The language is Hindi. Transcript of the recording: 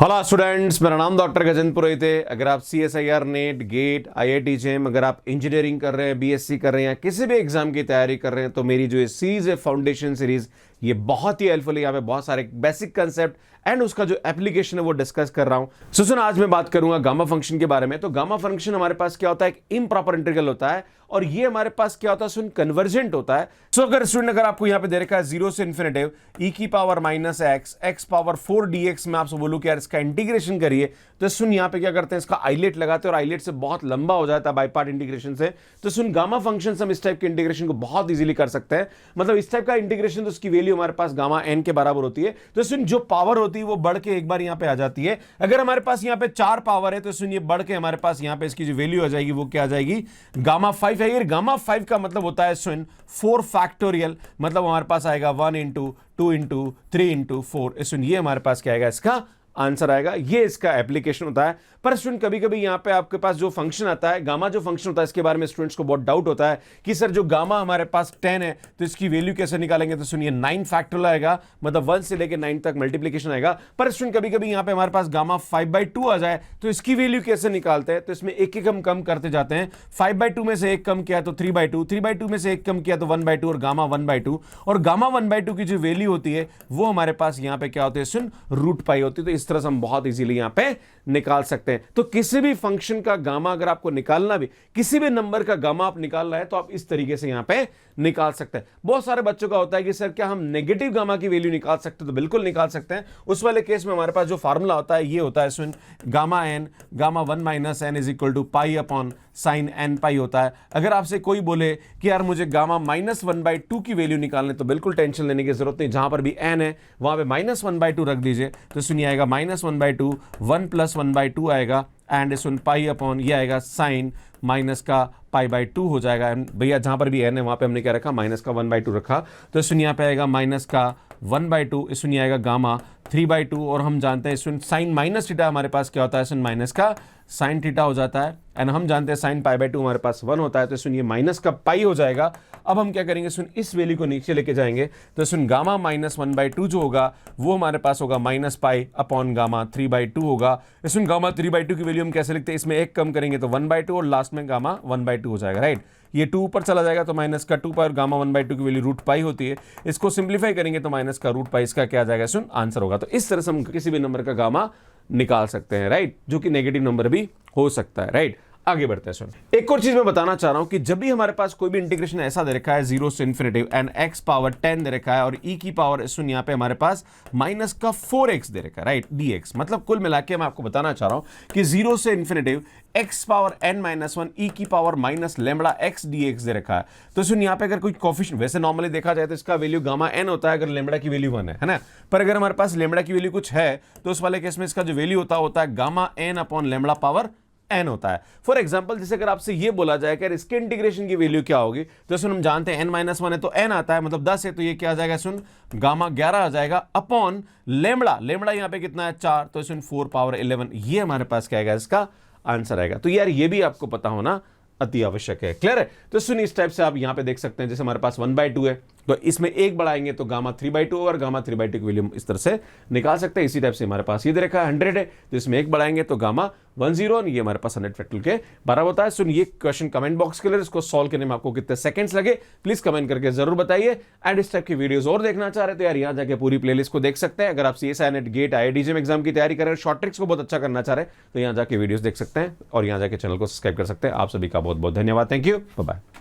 हेलो स्टूडेंट्स, मेरा नाम डॉक्टर गजेंद्र पुरोहित है। अगर आप CSIR net gate IIT JAM अगर आप इंजीनियरिंग कर रहे हैं, BSc कर रहे हैं या किसी भी एग्जाम की तैयारी कर रहे हैं तो मेरी जो ये सीरीज है फाउंडेशन सीरीज, ये बहुत ही हेल्पफुल है। यहाँ पे बहुत सारे बेसिक कंसेप्ट एंड उसका जो एप्लीकेशन है वो डिस्कस कर रहा हूं। सुन आज मैं बात करूंगा गामा फंक्शन के बारे में। तो गामा फंक्शन हमारे पास क्या होता है, एक इम्प्रॉपर इंटीग्रल होता है और ये हमारे पास क्या होता है, सुन कन्वर्जेंट होता है। सो अगर स्टूडेंट अगर आपको यहाँ पे दे रखा है 0 से इन्फिनिटिव e की power -x x power 4 dx में आपसे बोलूं कि यार इसका इंटीग्रेशन करिए, तो सुन यहाँ पे क्या करते हैं, इसका आइलेट लगाते हैं और आइलेट से बहुत लंबा हो जाता है बाई पार्ट इंटीग्रेशन से। तो सुन गामा फंक्शन हम इस टाइप के इंटीग्रेशन को बहुत इजीली कर सकते हैं। मतलब इस टाइप का इंटीग्रेशन तो उसकी वैल्यू हमारे पास गामा n के बराबर होती है। तो सुन जो पावर होती है वो बढ़ के एक बार यहाँ पे आ जाती है। अगर हमारे पास यहाँ पे 4 पावर है तो सुन ये बढ़ के हमारे पास यहाँ पे इसकी जो वैल्यू आ जाएगी वो क्या आ जाएगी, गामा 5 है। ये गामा 5 का मतलब होता है सुन 4 फैक्टोरियल, मतलब हमारे पास आएगा 1 इंटू 2 इंटू 3 इंटू 4। सुन ये हमारे पास क्या आएगा, इसका आंसर आएगा। ये इसका एप्लीकेशन होता है। पर स्टूडेंट कभी कभी यहाँ पे आपके पास जो फंक्शन आता है, गामा जो फंक्शन होता है, इसके बारे में स्टूडेंट्स को बहुत डाउट होता है कि सर जो गामा हमारे पास 10 है तो इसकी वैल्यू कैसे निकालेंगे। तो सुनिए 9 फैक्टोरियल आएगा, मतलब 1 से लेकर 9 तक मल्टीप्लीकेशन आएगा। पर स्टूडेंट कभी कभी यहाँ पे हमारे पास गामा 5/2 आ जाए तो इसकी वैल्यू कैसे निकालते हैं, तो इसमें एक एक हम कम करते जाते हैं। 5/2 में से एक कम किया तो 3/2, 3/2 में से एक कम किया तो 1/2 और गामा 1/2। और गामा 1/2 की जो वैल्यू होती है वो हमारे पास यहाँ पे क्या होती है, सुन √π होती है। तो इस तरह से हम बहुत इजीली यहाँ पे निकाल सकते हैं। तो किसी भी फंक्शन का गामा अगर आपको निकालना भी, किसी भी नंबर का गामा आप निकालना है तो आप इस तरीके से यहां पे निकाल सकते हैं। बहुत सारे बच्चों का होता है कि सर क्या हम नेगेटिव गामा की वैल्यू निकाल सकते हैं, तो बिल्कुल निकाल सकते हैं। उस वाले केस में हमारे पास जो फार्मूला होता है ये होता है सुन gamma n, gamma 1 - n is equal to pi upon sine n pi होता है। अगर आपसे कोई बोले कि यार मुझे गामा -1/2 की वैल्यू निकालने, तो बिल्कुल टेंशन लेने की जरूरत नहीं। जहां पर भी n है वहां पे -1/2 रख दीजिए। तो सुनिए आएगा -1/2, 1 + 1/2 आएगा एंड सुन पाई अपॉन ये आएगा साइन माइनस का π/2 हो जाएगा। भैया जहां पर भी n है वहां पे हमने क्या रखा, -1/2 रखा। तो सुन यहाँ पे आएगा -1/2, इस सुन आएगा गामा 3/2। और हम जानते हैं सुन साइन माइनस थीटा हमारे पास क्या होता है, सुन माइनस का साइन थीटा हो जाता है। एंड हम जानते हैं साइन π/2 हमारे पास 1 होता है। तो सुन ये माइनस का पाई हो जाएगा। अब हम क्या करेंगे, सुन इस वैल्यू को नीचे लेके जाएंगे। तो सुन गामा -1/2 जो होगा वो हमारे पास होगा -π अपॉन गामा 3/2 होगा। सुन गामा 3/2 की वैल्यू हम कैसे लिखते हैं, इसमें एक कम करेंगे तो 1/2 और लास्ट में गामा 1/2 हो जाएगा, राइट। ये 2 ऊपर चला जाएगा तो माइनस का 2π और गामा 1/2 की वैल्यू √π होती है। इसको सिंप्लीफाई करेंगे तो माइनस का √π इसका क्या आ जाएगा, सुन आंसर होगा। तो इस तरह से हम किसी भी नंबर का गामा निकाल सकते हैं, राइट, जो कि नेगेटिव नंबर भी हो सकता है, राइट। आगे बढ़ते हैं। सुन एक और चीज मैं बताना चाह रहा हूं कि जब भी हमारे पास कोई भी इंटीग्रेशन ऐसा दे रखा है 0 से इन्फिनिटिव एंड x पावर 10 दे रखा है और e की पावर सुन यहाँ पे हमारे पास -4x दे रखा है, राइट, dx। मतलब कुल मिला के मैं आपको बताना चाह रहा हूं कि 0 से infinitive x power n-1 e की पावर -λx dx दे रखा है। तो सुन यहाँ पे अगर कोई कोफिशिएंट, वैसे नॉर्मली देखा जाए तो इसका वैल्यू गामा n होता है अगर लैम्बडा की वैल्यू 1 है ना। पर अगर हमारे पास लैम्बडा की वैल्यू कुछ है तो उस वाले केस में इसका जो वैल्यू होता है gamma n upon lambda power n होता है। फॉर एग्जाम्पल जैसे अगर आपसे ये बोला जाए कि इसके इंटीग्रेशन की वैल्यू क्या होगी, तो सुन हम जानते हैं n-1 है तो n आता है, मतलब 10 है तो ये क्या आ जाएगा, सुन गामा 11 आ जाएगा अपॉन लेमड़ा। लेमड़ा यहाँ पे कितना है 4, तो सुन 4 पावर 11। ये हमारे पास क्या आएगा, इसका आंसर आएगा। तो यार ये भी आपको पता होना अति आवश्यक है, क्लियर है। तो सुन इस टाइप से आप यहाँ पे देख सकते हैं, जैसे हमारे पास 1/2 है तो इसमें एक बढ़ाएंगे तो गामा 3/2 और गामा 3/2 की वैल्यू इस तरह से निकाल सकते हैं। इसी टाइप से हमारे पास ये दे रखा है 100 है तो इसमें एक बढ़ाएंगे तो गामा 10 और ये हमारे पास 100 फैक्टोरियल के बराबर होता है। सुन ये क्वेश्चन कमेंट बॉक्स के लिए, इसको सॉल्व करने में आपको कितने सेकंड्स लगे प्लीज कमेंट करके जरूर बताइए। एंड इस टाइप की वीडियोस और देखना चाह रहे तो यार यहाँ जाके पूरी प्लेलिस्ट को देख सकते हैं। अगर आप CSIR net gate IIT JAM exam की तैयारी कर रहे हैं, शॉर्ट ट्रिक्स को बहुत अच्छा करना चाह रहे हैं तो यहाँ जाके वीडियोस देख सकते हैं और यहाँ जाके चैनल को सब्सक्राइब कर सकते हैं। आप सभी का बहुत बहुत धन्यवाद, थैंक यू, बाय बाय।